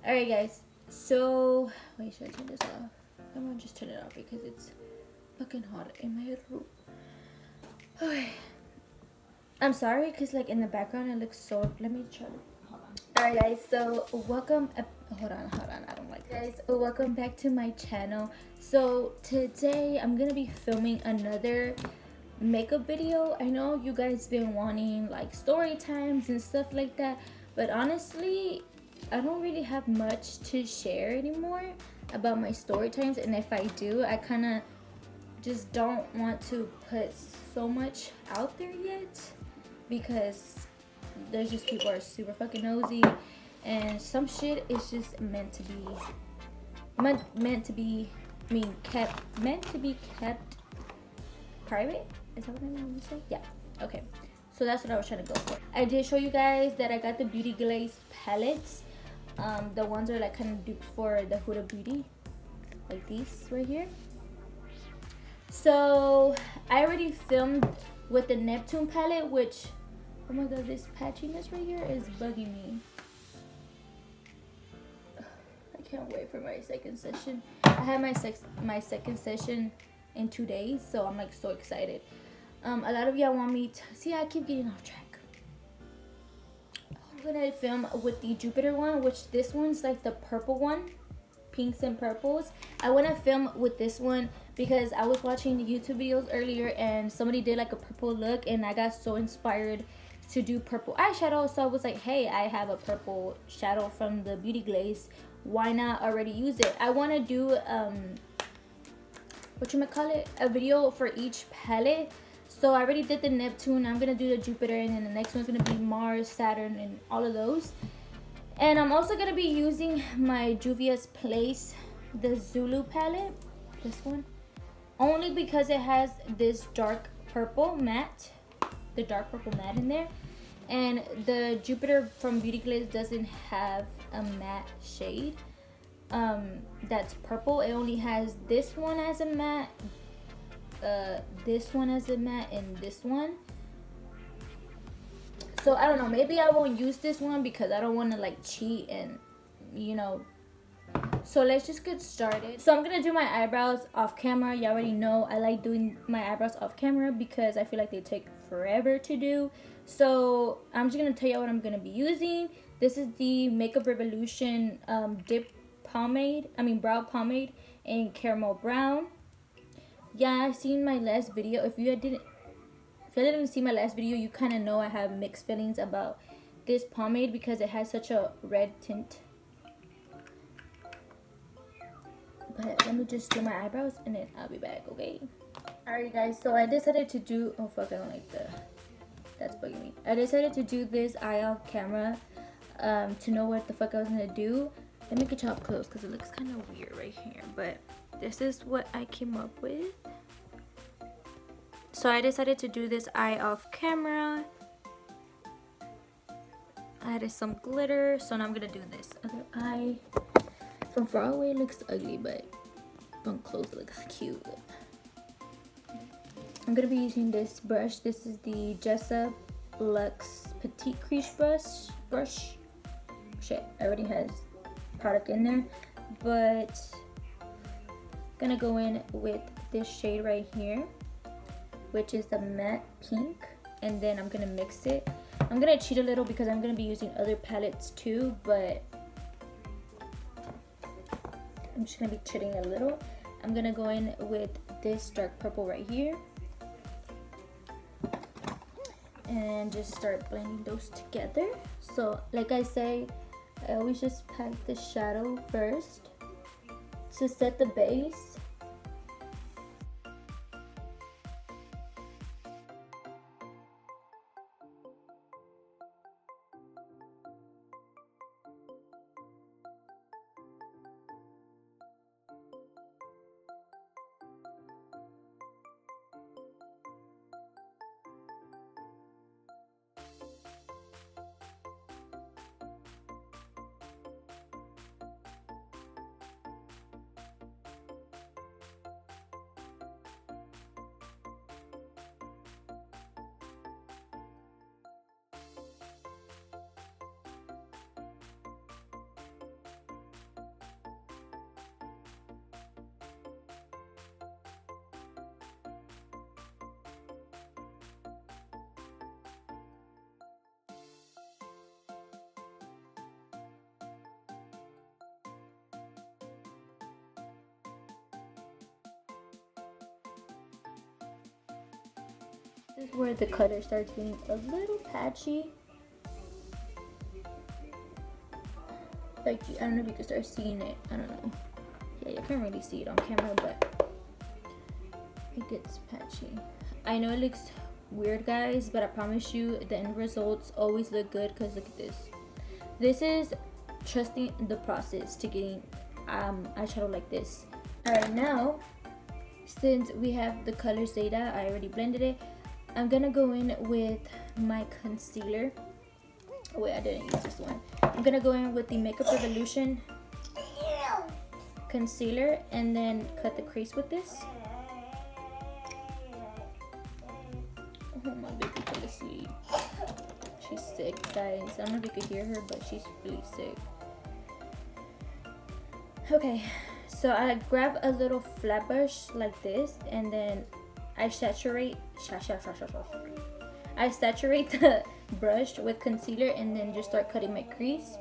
Alright guys, so wait, should I turn this off? I'm gonna just turn it off because it's fucking hot in my room. Okay. I'm sorry because like in the background it looks so, let me try to, hold on. Alright guys, so welcome, hold on, I don't like this. Guys, welcome back to my channel. So today I'm gonna be filming another makeup video. I know you guys been wanting like story times and stuff like that, but honestly I don't really have much to share anymore about my story times, and if I do, I kind of just don't want to put so much out there yet because there's just people are super fucking nosy, and some shit is just meant to be kept private. Is that what I mean to say? Yeah. Okay. So that's what I was trying to go for. I did show you guys that I got the Beauty Glazed palettes. The ones are like kind of dupes for the Huda Beauty, like these right here. So I already filmed with the Neptune palette, which, oh my god, this patchiness right here is bugging me. I can't wait for my second session. I had my second session in 2 days, so I'm like so excited. A lot of y'all want me to see. I keep getting off track. I'm gonna film with the Jupiter one, which this one's like the purple one, pinks and purples. I want to film with this one because I was watching the YouTube videos earlier and somebody did like a purple look, and I got so inspired to do purple eyeshadow. So I was like, hey, I have a purple shadow from the Beauty Glaze, why not already use it? I want to do a video for each palette. So I already did the Neptune, I'm gonna do the Jupiter, and then the next one's gonna be Mars, Saturn, and all of those. And I'm also gonna be using my Juvia's Place, the Zulu palette, this one, only because it has this dark purple matte, the dark purple matte in there. And the Jupiter from Beauty Glaze doesn't have a matte shade that's purple. It only has this one as a matte, this one as a matte, and this one. So I don't know, maybe I won't use this one because I don't want to like cheat and, you know. So let's just get started. So I'm gonna do my eyebrows off camera. You already know I like doing my eyebrows off camera because I feel like they take forever to do. So I'm just gonna tell you what I'm gonna be using. This is the Makeup Revolution dip brow pomade in caramel brown. Yeah, I seen my last video. If you didn't see my last video, you kind of know I have mixed feelings about this pomade because it has such a red tint. But let me just do my eyebrows and then I'll be back, okay? Alright guys, so I decided to do, oh fuck, I don't like that's bugging me. I decided to do this eye off camera to know what the fuck I was gonna do. Let me get y'all up close because it looks kind of weird right here, but this is what I came up with. So I decided to do this eye off camera. I added some glitter, so now I'm gonna do this other eye. From far away it looks ugly, but from close it looks cute. I'm gonna be using this brush. This is the Jessup Luxe Petite Crease brush. Shit, I already has product in there, but gonna go in with this shade right here, which is the matte pink, and then I'm gonna mix it. I'm gonna cheat a little because I'm gonna be using other palettes too, but I'm just gonna be cheating a little. I'm gonna go in with this dark purple right here and just start blending those together. So like I say, I always just pack the shadow first to set the base. This is where the color starts getting a little patchy. Like, I don't know if you can start seeing it. I don't know. Yeah, you can't really see it on camera, but it gets patchy. I know it looks weird, guys, but I promise you the end results always look good, because look at this. This is trusting the process to getting eyeshadow like this. Alright, now since we have the color Zeta, I already blended it, I'm gonna go in with my concealer. Wait, I didn't use this one. I'm gonna go in with the Makeup Revolution concealer and then cut the crease with this. Oh, my baby fell asleep. She's sick, guys. I don't know if you could hear her, but she's really sick. Okay, so I grab a little flat brush like this, and then I saturate the brush with concealer, and then just start cutting my crease.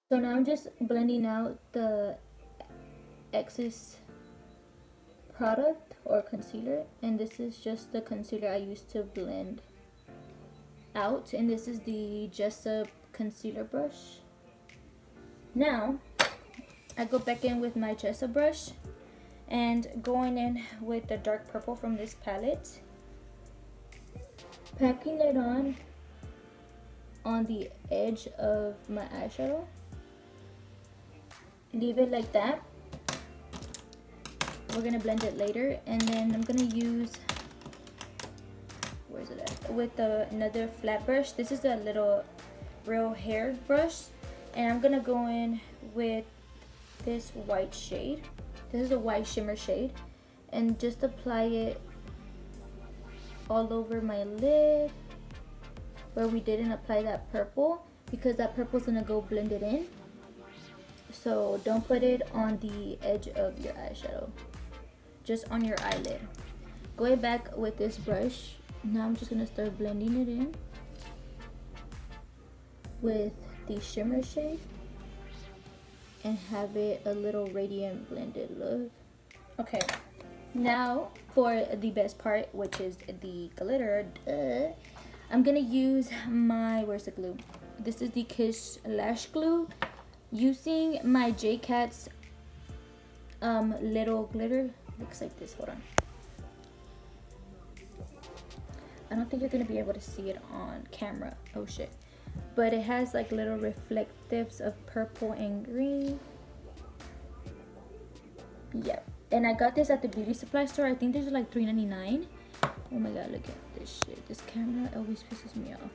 So now I'm just blending out the excess product or concealer, and this is just the concealer I used to blend out, and this is the Jessup concealer brush. Now I go back in with my Jessup brush and going in with the dark purple from this palette, packing it on the edge of my eyeshadow. Leave it like that. We're gonna blend it later, and then I'm gonna use, where's it at, with another flat brush. This is a little real hair brush, and I'm gonna go in with this white shade. This is a white shimmer shade, and just apply it all over my lid where we didn't apply that purple, because that purple is gonna go blended in. So don't put it on the edge of your eyeshadow, just on your eyelid. Going back with this brush, now I'm just gonna start blending it in with the shimmer shade and have it a little radiant blended look. Okay, now for the best part, which is the glitter. I'm gonna use my, where's the glue? This is the Kiss Lash Glue, using my J-Cat's little glitter. Looks like this. Hold on. I don't think you're gonna be able to see it on camera. Oh shit. But it has like little reflectives of purple and green. Yep. And I got this at the beauty supply store. I think these are like $3.99. Oh my god, look at this shit. This camera always pisses me off.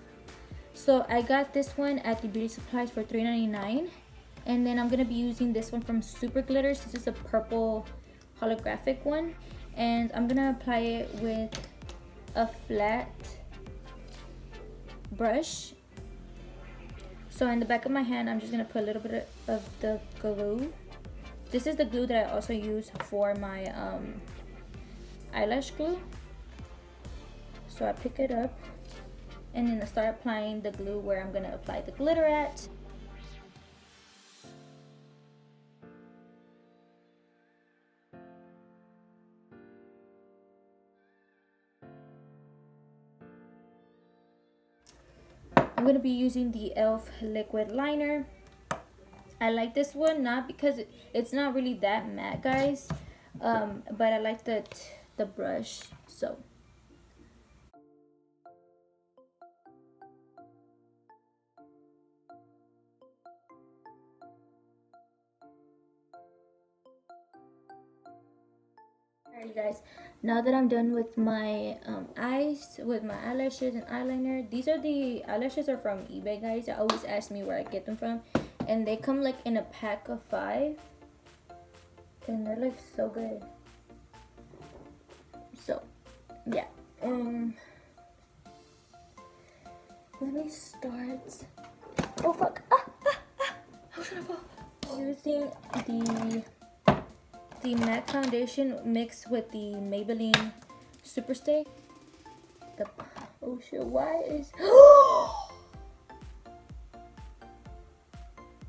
So I got this one at the beauty supplies for $3.99. And then I'm gonna be using this one from Super Glitters. This is a purple holographic one, and I'm gonna apply it with a flat brush. So in the back of my hand, I'm just gonna put a little bit of the glue. This is the glue that I also use for my eyelash glue. So I pick it up and then I start applying the glue where I'm gonna apply the glitter at. I'm going to be using the e.l.f. liquid liner. I like this one, not because it's not really that matte, guys, but I like the brush. So alright, guys, now that I'm done with my eyes, with my eyelashes and eyeliner, these are the eyelashes are from eBay, guys. They always ask me where I get them from, and they come like in a pack of 5, and they're like so good. So yeah, let me start. Oh fuck, I was gonna fall. Using the matte foundation mixed with the Maybelline Super Stay. Oh shit, why is...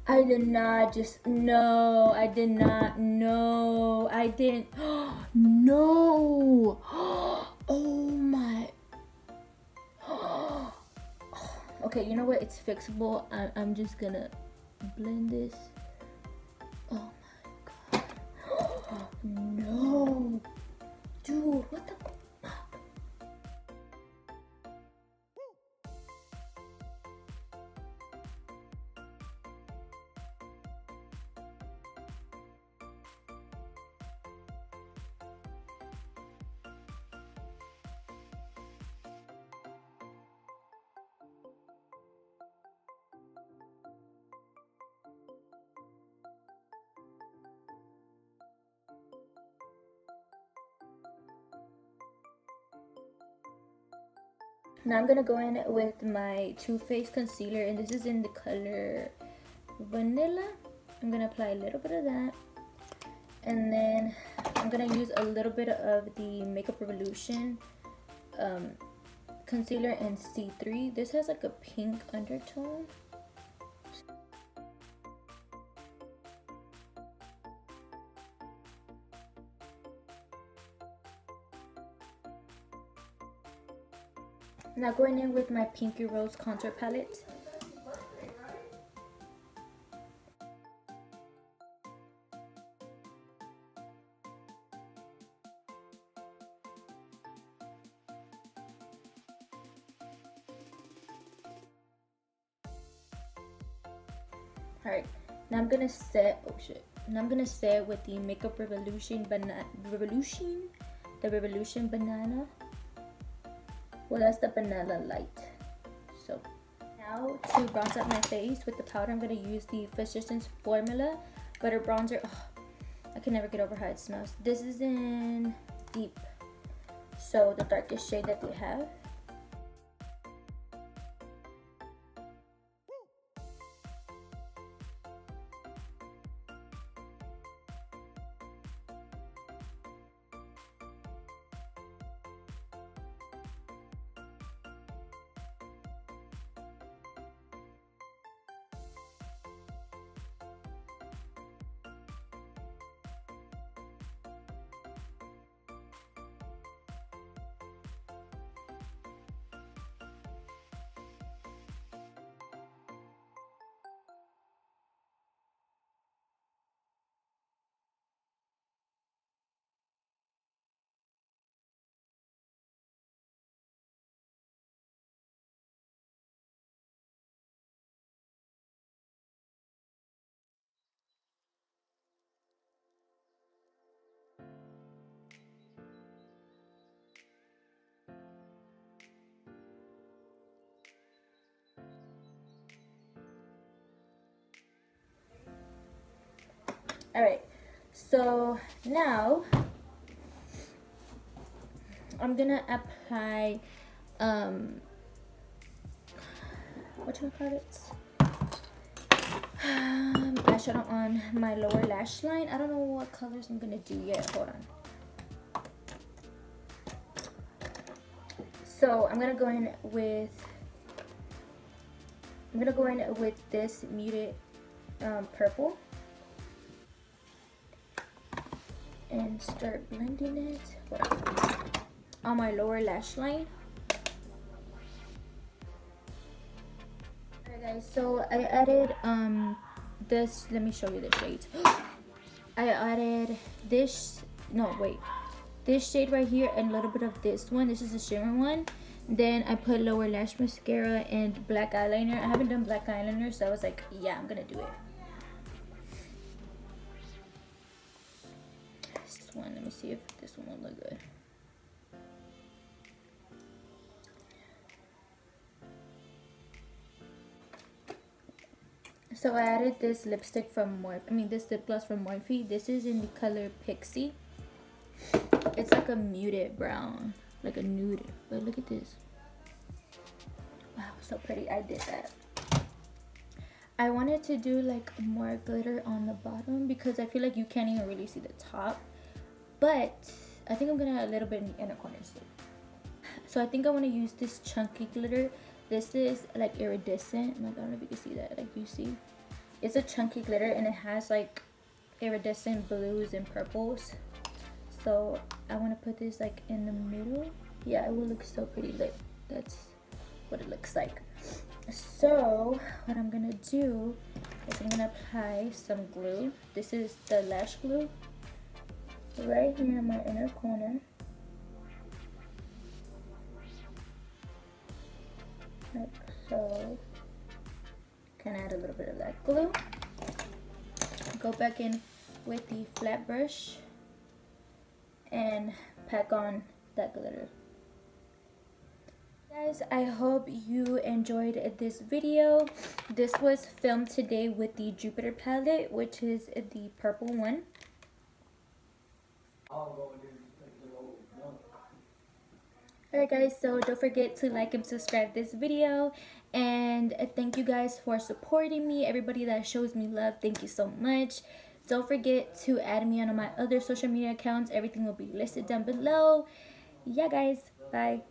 I did not just... No, I did not. No, I didn't. No. Oh my... Okay, you know what? It's fixable. I'm just gonna blend this. Oh my god. No. Dude, what the... Now I'm gonna go in with my Too Faced concealer, and this is in the color Vanilla. I'm gonna apply a little bit of that, and then I'm gonna use a little bit of the Makeup Revolution concealer in C3. This has like a pink undertone. Now going in with my Pinky Rose contour palette. Alright, now I'm gonna set, oh shit. Now I'm gonna set with the Makeup Revolution Revolution Banana. Well, that's the Banana Light. So now to bronze up my face with the powder, I'm gonna use the Physicians Formula Butter Bronzer. Oh, I can never get over how it smells. This is in Deep, so the darkest shade that they have. Alright, so now I'm gonna apply eyeshadow on my lower lash line. I don't know what colors I'm gonna do yet. Hold on. So I'm gonna go in with this muted purple. And start blending it on my lower lash line. Alright guys, so I added this, let me show you the shades. I added this, this shade right here and a little bit of this one. This is the shimmer one. Then I put lower lash mascara and black eyeliner. I haven't done black eyeliner, so I was like, yeah, I'm gonna do it. One. Let me see if this one will look good. So I added this lipstick from this lip gloss from Morphe. This is in the color Pixie. It's like a muted brown, like a nude. But look at this. Wow, so pretty. I did that. I wanted to do like more glitter on the bottom because I feel like you can't even really see the top. But I think I'm gonna add a little bit in the inner corners too. So I think I want to use this chunky glitter. This is like iridescent. Like, I don't know if you can see that. Like, you see, it's a chunky glitter and it has like iridescent blues and purples. So I want to put this like in the middle. Yeah, it will look so pretty. Like, that's what it looks like. So what I'm gonna do is I'm gonna apply some glue. This is the lash glue right here in my inner corner. Like so. Can add a little bit of that glue. Go back in with the flat brush and pack on that glitter. Guys, I hope you enjoyed this video. This was filmed today with the Jupiter palette, which is the purple one. Alright guys, so don't forget to like and subscribe this video, and thank you guys for supporting me. Everybody that shows me love, thank you so much. Don't forget to add me on my other social media accounts. Everything will be listed down below. Yeah guys, bye.